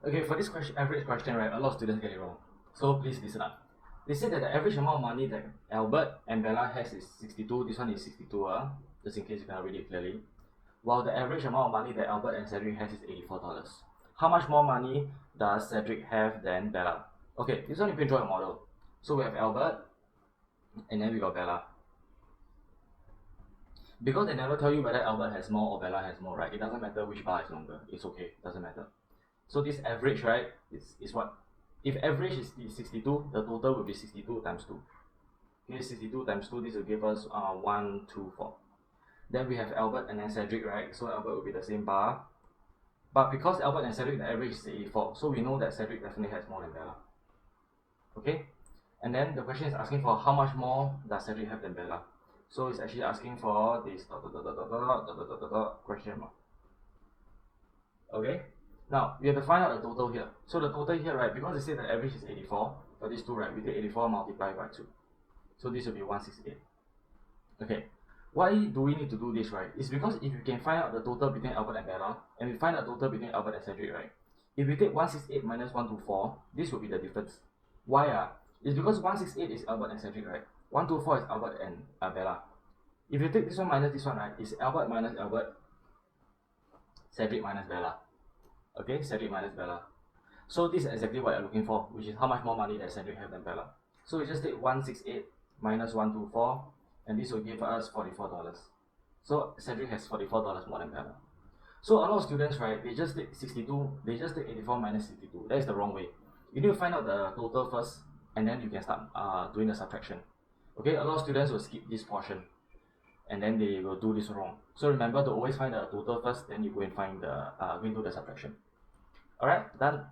Okay, for this question, average question, right, a lot of students get it wrong. So please listen up. They say that the average amount of money that Albert and Bella has is 62. This one is 62, just in case you cannot read it clearly. While the average amount of money that Albert and Cedric has is $84. How much more money does Cedric have than Bella? Okay, this one you can draw a model. So we have Albert, and then we got Bella. Because they never tell you whether Albert has more or Bella has more, right? It doesn't matter which bar is longer. It's okay, doesn't matter. So this average, right, is what? If average is 62, the total will be 62 times 2. Okay, 62 times 2, this will give us 124. Then we have Albert and then Cedric, right? So Albert will be the same bar. But because Albert and Cedric, the average is 84, so we know that Cedric definitely has more than Bella. Okay? And then the question is asking for how much more does Cedric have than Bella. So it's actually asking for this question mark. Okay? Now, we have to find out the total here. So the total here, right, because they say the average is 84, for these two, right, we take 84 multiplied by 2. So this will be 168. Okay. Why do we need to do this, right? It's because if you can find out the total between Albert and Bella, and we find out the total between Albert and Cedric, right? If we take 168 minus 124, this will be the difference. Why? It's because 168 is Albert and Cedric, right? 124 is Albert and Bella. If you take this one minus this one, right, it's Albert minus Albert, Cedric minus Bella. Okay, Cedric minus Bella. So this is exactly what you're looking for, which is how much more money does Cedric have than Bella. So we just take 168 minus 124, and this will give us $44. So Cedric has $44 more than Bella. So a lot of students, right, they just take 62, they just take 84 minus 62. That is the wrong way. You need to find out the total first, and then you can start doing the subtraction. Okay, a lot of students will skip this portion, and then they will do this wrong. So remember to always find the total first, then you go and find the go and do the subtraction. Alright, done.